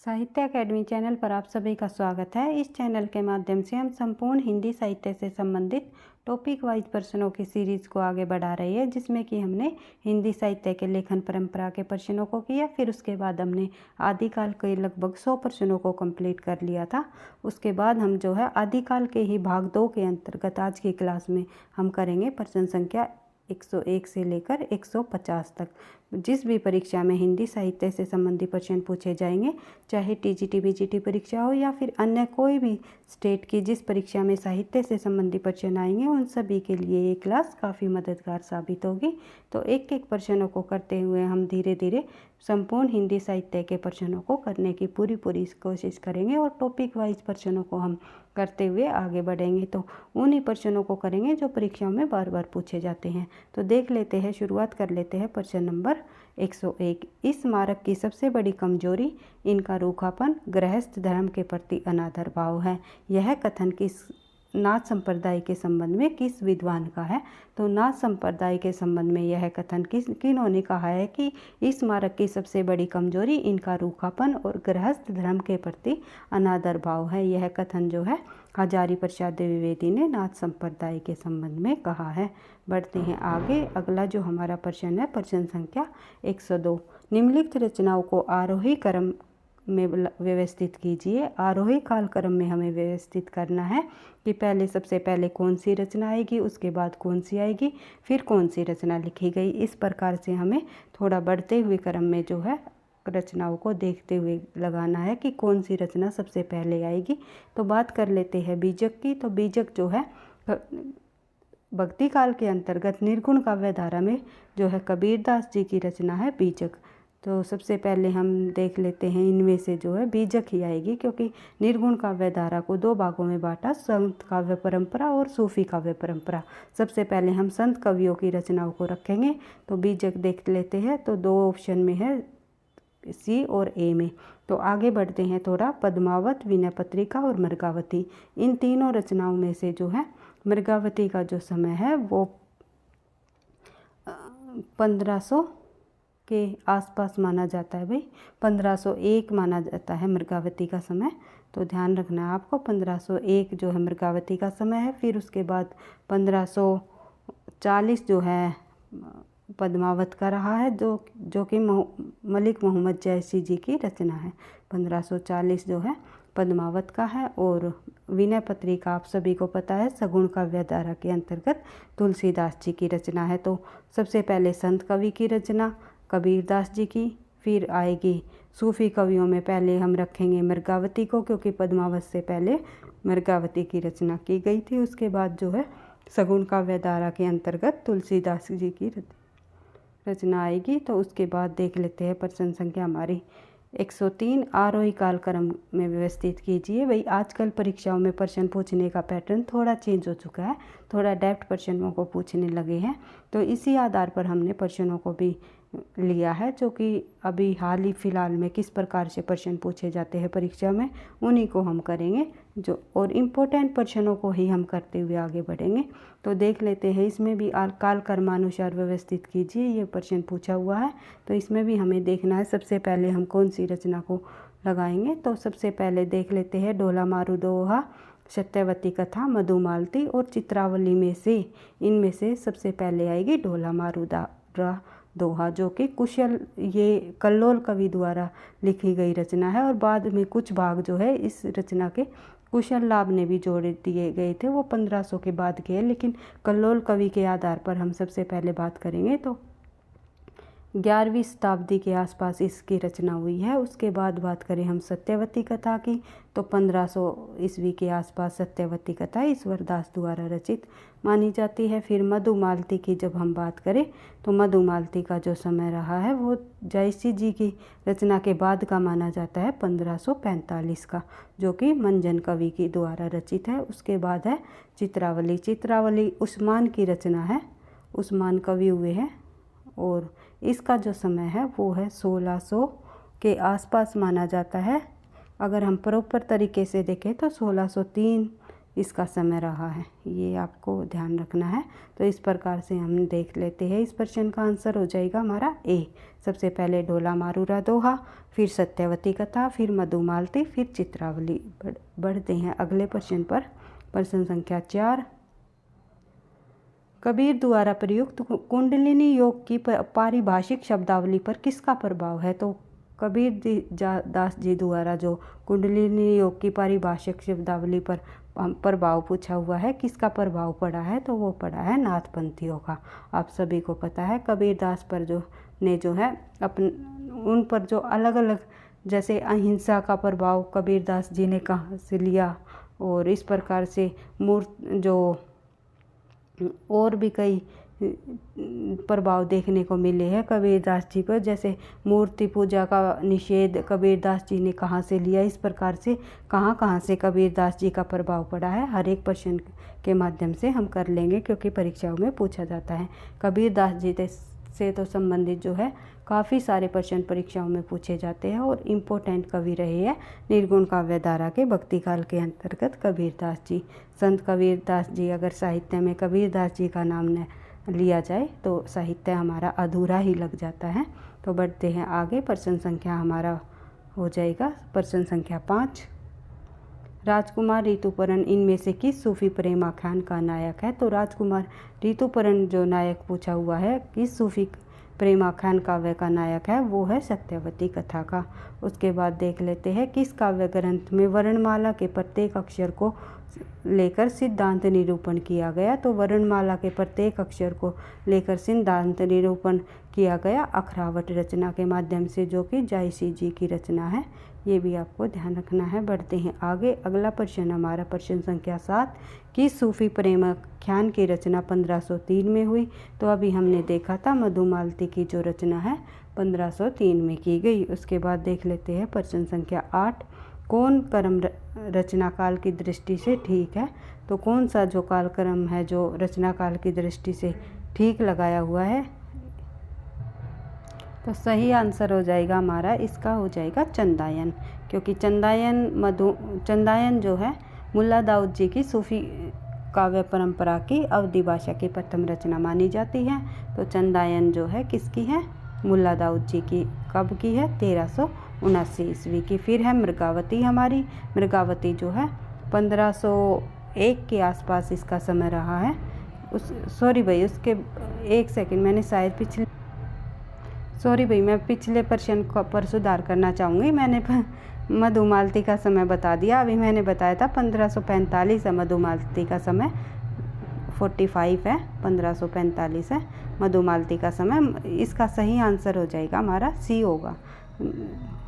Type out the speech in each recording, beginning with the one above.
साहित्य academy channel पर आप सभी का स्वागत है। इस चैनल के माध्यम से हम संपूर्ण हिंदी साहित्य से संबंधित टॉपिक वाइज प्रश्नों की सीरीज़ को आगे बढ़ा रही है, जिसमें कि हमने हिंदी साहित्य के लेखन परंपरा के प्रश्नों को किया। फिर उसके बाद हमने आदिकाल के लगभग 100 प्रश्नों को कंप्लीट कर लिया था। उसके बाद हम जो है आदिकाल के ही भाग 2 के अंतर्गत आज की क्लास में हम करेंगे प्रश्न संख्या 101 से लेकर 150 तक। जिस भी परीक्षा में हिंदी साहित्य से संबंधित प्रश्न पूछे जाएंगे, चाहे टीजीटी बीजीटी परीक्षा हो या फिर अन्य कोई भी स्टेट की जिस परीक्षा में साहित्य से संबंधित प्रश्न आएंगे, उन सभी के लिए ये क्लास काफ़ी मददगार साबित होगी। तो एक एक प्रश्नों को करते हुए हम धीरे धीरे संपूर्ण हिंदी साहित्य के प्रश्नों को करने की पूरी कोशिश करेंगे और टॉपिक वाइज प्रश्नों को हम करते हुए आगे बढ़ेंगे। तो उन्हीं प्रश्नों को करेंगे जो परीक्षाओं में बार बार पूछे जाते हैं। तो देख लेते हैं, शुरुआत कर लेते हैं प्रश्न नंबर 101। इस स्मारक की सबसे बड़ी कमजोरी इनका रूखापन, गृहस्थ धर्म के प्रति अनादर भाव है। यह कथन किस नाथ संप्रदाय के संबंध में किस विद्वान का है? तो नाथ संप्रदाय के संबंध में यह कथन किन्होंने कहा है कि इस स्मारक की सबसे बड़ी कमजोरी इनका रूखापन और गृहस्थ धर्म के प्रति अनादर भाव है। यह कथन जो है हजारी प्रसाद द्विवेदी ने नाथ संप्रदाय के संबंध में कहा है। बढ़ते हैं आगे। अगला जो हमारा प्रश्न है प्रश्न संख्या 102। निम्नलिखित रचनाओं को आरोही क्रम में व्यवस्थित कीजिए। आरोही काल क्रम में हमें व्यवस्थित करना है कि पहले सबसे पहले कौन सी रचना आएगी, उसके बाद कौन सी आएगी, फिर कौन सी रचना लिखी गई। इस प्रकार से हमें थोड़ा बढ़ते हुए क्रम में जो है रचनाओं को देखते हुए लगाना है कि कौन सी रचना सबसे पहले आएगी। तो बात कर लेते हैं बीजक की। तो बीजक जो है भक्ति काल के अंतर्गत निर्गुण काव्य धारा में जो है कबीरदास जी की रचना है बीजक। तो सबसे पहले हम देख लेते हैं, इनमें से जो है बीजक ही आएगी, क्योंकि निर्गुण काव्य धारा को 2 भागों में बांटा, संत काव्य परंपरा और सूफी काव्य परंपरा। सबसे पहले हम संत कवियों की रचनाओं को रखेंगे। तो बीजक देख लेते हैं। तो 2 ऑप्शन में है, सी और ए में। तो आगे बढ़ते हैं थोड़ा। पद्मावत, विनय पत्रिका और मृगावती, इन तीनों रचनाओं में से जो है मृगावती का जो समय है वो 1500 के आसपास माना जाता है। भाई 1501 माना जाता है मृगावती का समय। तो ध्यान रखना है आपको, 1501 जो है मृगावती का समय है। फिर उसके बाद 1540 जो है पद्मावत का रहा है, जो कि मलिक मोहम्मद जैसी जी की रचना है। 1540 जो है पद्मावत का है। और विनय पत्रिका आप सभी को पता है सगुण काव्य धारा के अंतर्गत तुलसीदास जी की रचना है। तो सबसे पहले संत कवि की रचना कबीरदास जी की, फिर आएगी सूफी कवियों में पहले हम रखेंगे मृगावती को, क्योंकि पद्मावत से पहले मृगावती की रचना की गई थी। उसके बाद जो है सगुण काव्य धारा के अंतर्गत तुलसीदास जी की रचना आएगी। तो उसके बाद देख लेते हैं प्रश्न संख्या हमारी 103। आरोही काल क्रम में व्यवस्थित कीजिए। भाई आजकल परीक्षाओं में प्रश्न पूछने का पैटर्न थोड़ा चेंज हो चुका है, थोड़ा डेप्थ प्रश्नों को पूछने लगे हैं। तो इसी आधार पर हमने प्रश्नों को भी लिया है, जो कि अभी हाल ही फिलहाल में किस प्रकार से प्रश्न पूछे जाते हैं परीक्षा में, उन्हीं को हम करेंगे जो, और इम्पोर्टेंट प्रश्नों को ही हम करते हुए आगे बढ़ेंगे। तो देख लेते हैं, इसमें भी काल क्रमानुसार व्यवस्थित कीजिए ये प्रश्न पूछा हुआ है। तो इसमें भी हमें देखना है सबसे पहले हम कौन सी रचना को लगाएंगे। तो सबसे पहले देख लेते हैं ढोला मारू दोहा, सत्यवती कथा, मधुमालती और चित्रावली में से इनमें से सबसे पहले आएगी ढोला मारू दोहा, जो कि कुशल ये कल्लोल कवि द्वारा लिखी गई रचना है। और बाद में कुछ भाग जो है इस रचना के कुशल लाभ ने भी जोड़ दिए गए थे, वो 1500 के बाद के हैं। लेकिन कल्लोल कवि के आधार पर हम सबसे पहले बात करेंगे। तो 11वीं शताब्दी के आसपास इसकी रचना हुई है। उसके बाद बात करें हम सत्यवती कथा की, तो 1500 ईस्वी के आसपास सत्यवती कथा ईश्वरदास द्वारा रचित मानी जाती है। फिर मधुमालती की जब हम बात करें, तो मधुमालती का जो समय रहा है वो जयसी जी की रचना के बाद का माना जाता है, 1545 का, जो कि मंजन कवि के द्वारा रचित है। उसके बाद है चित्रावली। चित्रावली उस्मान की रचना है, उस्मान कवि हुए हैं, और इसका जो समय है वो है 1600 के आसपास माना जाता है। अगर हम प्रॉपर तरीके से देखें तो 1603 इसका समय रहा है, ये आपको ध्यान रखना है। तो इस प्रकार से हम देख लेते हैं। इस प्रश्न का आंसर हो जाएगा हमारा ए। सबसे पहले ढोला मारूरा दोहा, फिर सत्यवती कथा, फिर मधुमालती, फिर चित्रावली। बढ़ते हैं अगले प्रश्न पर। प्रश्न संख्या 4, कबीर द्वारा प्रयुक्त कुंडलिनी योग की पारिभाषिक शब्दावली पर किसका प्रभाव है? तो कबीर दास जी द्वारा जो कुंडलिनी योग की पारिभाषिक शब्दावली पर प्रभाव पूछा हुआ है, किसका प्रभाव पड़ा है? तो वो पड़ा है नाथपंथियों का। आप सभी को पता है कबीर दास पर जो है उन पर जो अलग अलग, जैसे अहिंसा का प्रभाव कबीर दास जी ने कहाँ से लिया, और इस प्रकार से जो और भी कई प्रभाव देखने को मिले हैं कबीर दास जी पर। जैसे मूर्ति पूजा का निषेध कबीर दास जी ने कहाँ से लिया, इस प्रकार से कहाँ कहाँ से कबीर दास जी का प्रभाव पड़ा है, हर एक प्रश्न के माध्यम से हम कर लेंगे, क्योंकि परीक्षाओं में पूछा जाता है। कबीर दास जी से तो संबंधित जो है काफ़ी सारे प्रश्न परीक्षाओं में पूछे जाते हैं और इम्पोर्टेंट कवि रहे हैं निर्गुण काव्य धारा के भक्ति काल के अंतर्गत कबीर दास जी। संत कबीर दास जी, अगर साहित्य में कबीर दास जी का नाम न लिया जाए तो साहित्य हमारा अधूरा ही लग जाता है। तो बढ़ते हैं आगे। प्रश्न संख्या हमारा हो जाएगा प्रश्न संख्या 5, राजकुमार ऋतुपर्ण इनमें से किस सूफी प्रेम आख्यान का नायक है? तो राजकुमार ऋतुपर्ण जो नायक पूछा हुआ है, किस सूफी प्रेम आख्यान काव्य का नायक है? वो है सत्यवती कथा का। उसके बाद देख लेते हैं किस काव्य ग्रंथ में वर्णमाला के प्रत्येक अक्षर को लेकर सिद्धांत निरूपण किया गया? तो वर्णमाला के प्रत्येक अक्षर को लेकर सिद्धांत निरूपण किया गया अखरावट रचना के माध्यम से, जो कि जायसी जी की रचना है। ये भी आपको ध्यान रखना है। बढ़ते हैं आगे। अगला प्रश्न हमारा प्रश्न संख्या 7, किस सूफी प्रेम आख्यान की रचना 1503 में हुई? तो अभी हमने देखा था मधुमालती की जो रचना है 1503 में की गई। उसके बाद देख लेते हैं प्रश्न संख्या 8, कौन क्रम रचना काल की दृष्टि से ठीक है? तो कौन सा जो कालक्रम है जो रचना काल की दृष्टि से ठीक लगाया हुआ है? तो सही आंसर हो जाएगा हमारा, इसका हो जाएगा चंदायन, क्योंकि चंदायन जो है मुल्ला दाऊद जी की सूफी काव्य परंपरा की अवधी भाषा की प्रथम रचना मानी जाती है। तो चंदायन जो है किसकी है? मुल्ला दाऊद जी की। कब की है? 1379 ईस्वी की। फिर है मृगावती हमारी। मृगावती जो है 1501 के आसपास इसका समय रहा है। सॉरी भाई, उसके एक सेकंड, मैंने शायद मैं पिछले प्रश्न पर सुधार करना चाहूँगी। मैंने मधुमालती का समय बता दिया। अभी मैंने बताया था 1545 है मधुमालती का समय, 45 है, 1545 है मधुमालती का समय। इसका सही आंसर हो जाएगा हमारा सी होगा।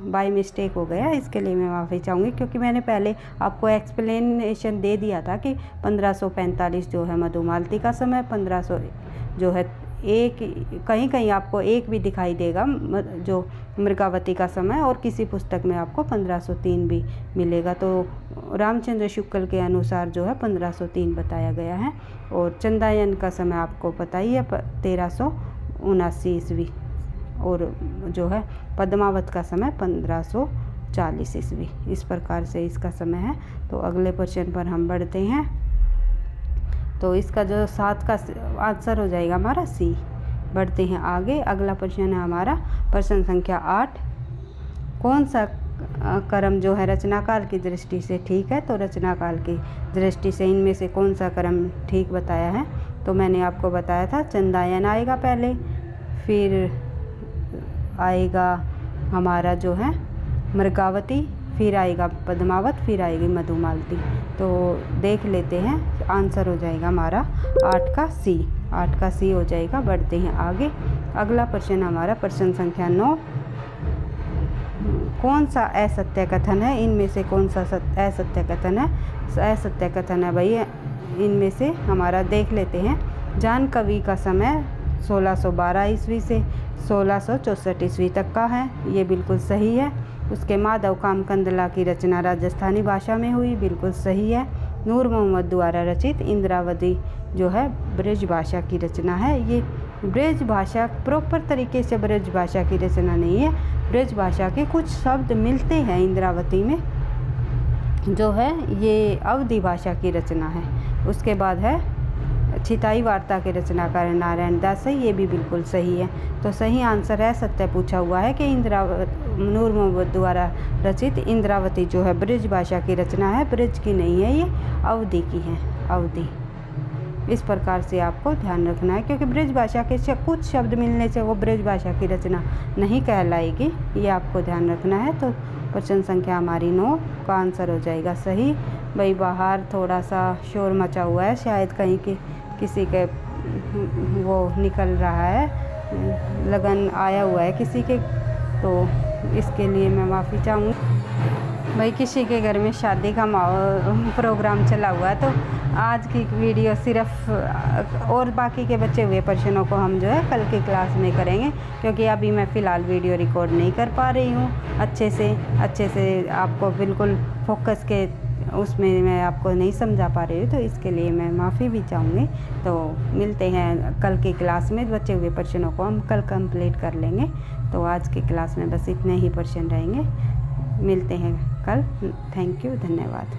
बाय मिस्टेक हो गया, इसके लिए मैं माफ़ी चाहूँगी, क्योंकि मैंने पहले आपको एक्सप्लेनेशन दे दिया था कि 1545 जो है मधुमालती का समय, 1500 जो है एक, कहीं कहीं आपको एक भी दिखाई देगा जो मृगावती का समय, और किसी पुस्तक में आपको 1503 भी मिलेगा। तो रामचंद्र शुक्ल के अनुसार जो है 1503 बताया गया है। और चंदायन का समय आपको पता ही है 1379 ईस्वी, और जो है पद्मावत का समय 1540 ईस्वी। इस प्रकार से इसका समय है। तो अगले प्रश्न पर हम बढ़ते हैं। तो इसका जो 7 का आंसर हो जाएगा हमारा सी। बढ़ते हैं आगे। अगला प्रश्न है हमारा प्रश्न संख्या 8, कौन सा क्रम जो है रचनाकाल की दृष्टि से ठीक है? तो रचनाकाल की दृष्टि से इनमें से कौन सा क्रम ठीक बताया है? तो मैंने आपको बताया था चंदायन आएगा पहले, फिर आएगा हमारा जो है मृगावती, फिर आएगा पद्मावत, फिर आएगी मधुमालती। तो देख लेते हैं, आंसर हो जाएगा हमारा 8 का सी। 8 का सी हो जाएगा। बढ़ते हैं आगे। अगला प्रश्न हमारा प्रश्न संख्या 9, कौन सा असत्य कथन है? इनमें से कौन सा असत्य कथन है? असत्य कथन है भाई इनमें से हमारा देख लेते हैं। जान कवि का समय 1612 ईस्वी से 1664 ईस्वी तक का है, ये बिल्कुल सही है। उसके माधव काम कंदला की रचना राजस्थानी भाषा में हुई, बिल्कुल सही है। नूर मोहम्मद द्वारा रचित इंद्रावती जो है ब्रज भाषा की रचना है। ये ब्रज भाषा प्रॉपर तरीके से ब्रज भाषा की रचना नहीं है। ब्रज भाषा के कुछ शब्द मिलते हैं इंद्रावती में, जो है ये अवधी भाषा की रचना है। उसके बाद है छिताई वार्ता के रचनाकार नारायण दास है, ये भी बिल्कुल सही है। तो सही आंसर है, सत्य पूछा हुआ है कि नूर मोहम्मद द्वारा रचित इंद्रावती जो है ब्रज भाषा की रचना है, ब्रज की नहीं है, ये अवधी की है, अवधी। इस प्रकार से आपको ध्यान रखना है, क्योंकि ब्रज भाषा के कुछ शब्द मिलने से वो ब्रज भाषा की रचना नहीं कहलाएगी, ये आपको ध्यान रखना है। तो प्रश्न संख्या हमारी 9 का आंसर हो जाएगा सही। भाई बाहर थोड़ा सा शोर मचा हुआ है, शायद कहीं की किसी के वो निकल रहा है, लगन आया हुआ है किसी के, तो इसके लिए मैं माफ़ी चाहूँगी। भाई किसी के घर में शादी का प्रोग्राम चला हुआ है, तो आज की वीडियो सिर्फ और बाकी के बचे हुए प्रश्नों को हम जो है कल की क्लास में करेंगे, क्योंकि अभी मैं फ़िलहाल वीडियो रिकॉर्ड नहीं कर पा रही हूँ अच्छे से आपको बिल्कुल फोकस के उसमें मैं आपको नहीं समझा पा रही हूँ, तो इसके लिए मैं माफ़ी भी चाहूँगी। तो मिलते हैं कल की क्लास में, बचे हुए प्रश्नों को हम कल कंप्लीट कर लेंगे। तो आज की क्लास में बस इतने ही प्रश्न रहेंगे, मिलते हैं कल। थैंक यू, धन्यवाद।